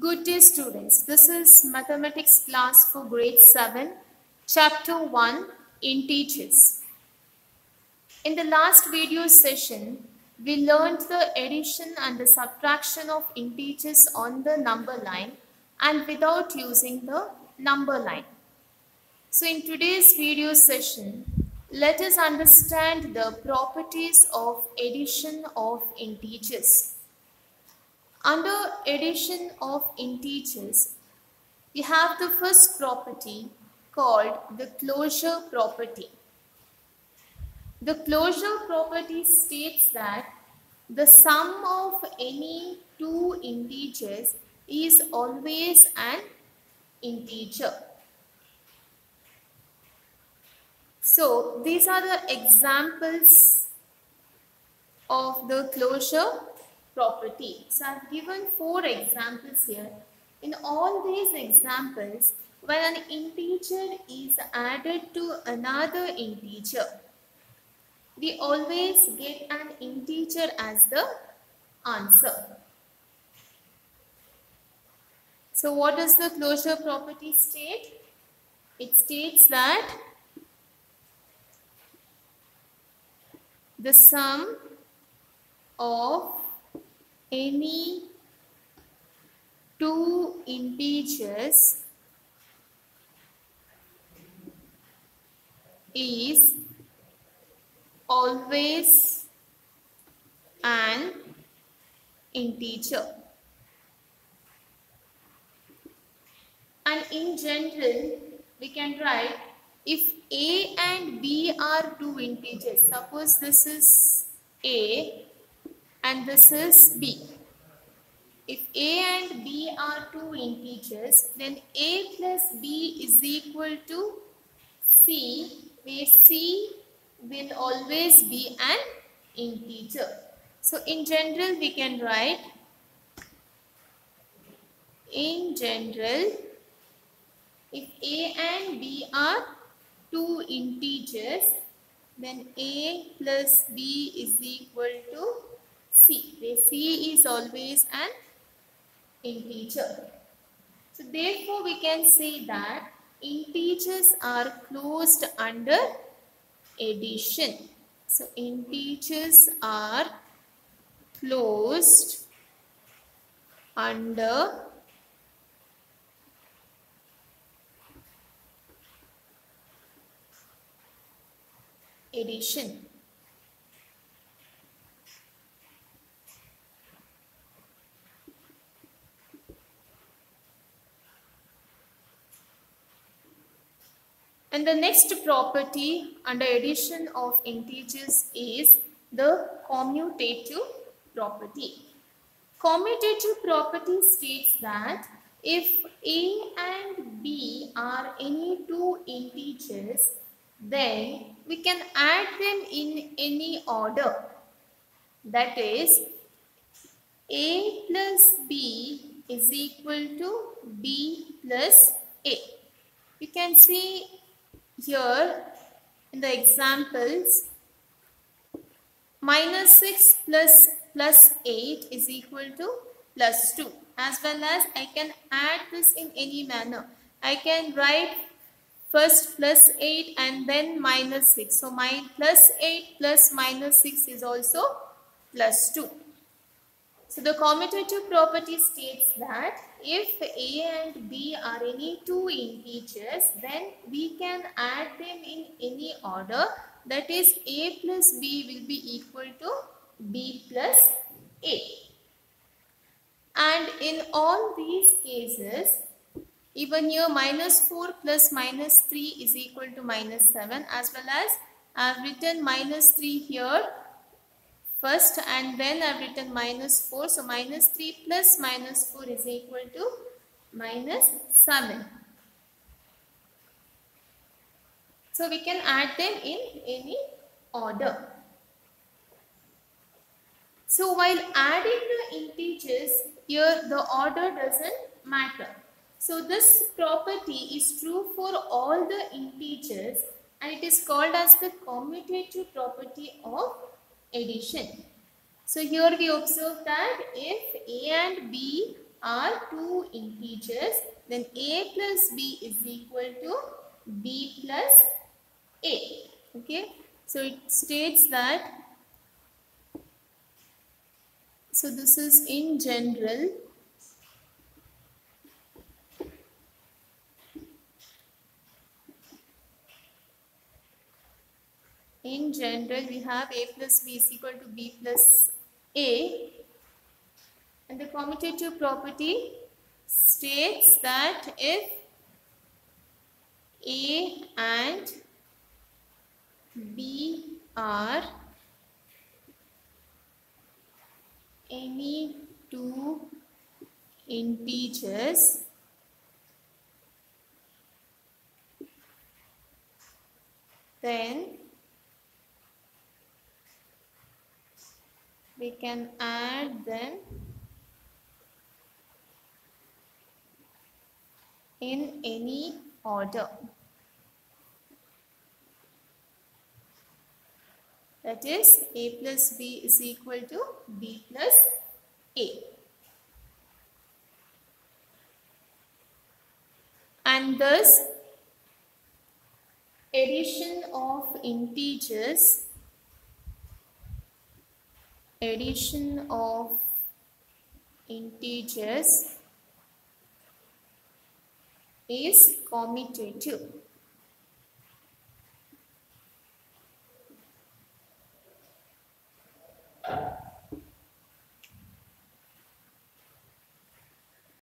Good day students, this is mathematics class for grade 7, chapter 1, integers. In the last video session, we learned the addition and the subtraction of integers on the number line and without using the number line. So in today's video session, let us understand the properties of addition of integers. Under addition of integers, we have the first property called the closure property. The closure property states that the sum of any two integers is always an integer. So these are the examples of the closure property. So I have given 4 examples here. In all these examples, when an integer is added to another integer, we always get an integer as the answer. So what does the closure property state? It states that the sum of any two integers is always an integer. And in general, we can write if A and B are two integers. Suppose this is A and this is B. If A and B are two integers, then A plus B is equal to C, where C will always be an integer. So in general, we can write, in general, if A and B are two integers, then A plus B is equal to C, where C is always an integer. So therefore we can say that integers are closed under addition. So integers are closed under addition. And the next property under addition of integers is the commutative property. Commutative property states that if A and B are any two integers, then we can add them in any order. That is, A plus B is equal to B plus A. You can see here in the examples, minus 6 plus 8 is equal to plus 2. As well as I can add this in any manner. I can write first plus 8 and then minus 6. So my plus 8 plus minus 6 is also plus 2. So the commutative property states that if A and B are any two integers, then we can add them in any order. That is, A plus B will be equal to B plus A. And in all these cases, even here minus 4 plus minus 3 is equal to minus 7, as well as I have written minus 3 here first and then I have written minus 4. So minus 3 plus minus 4 is equal to minus 7. So we can add them in any order. So while adding the integers, here the order doesn't matter. So this property is true for all the integers and it is called as the commutative property of addition. So here we observe that if A and B are two integers, then a plus b is equal to b plus a. Okay, so it states that, so this is in general. In general, we have a plus b is equal to b plus a, and the commutative property states that if a and b are any two integers, then we can add them in any order. That is, a plus b is equal to b plus a. And thus, addition of integers is commutative.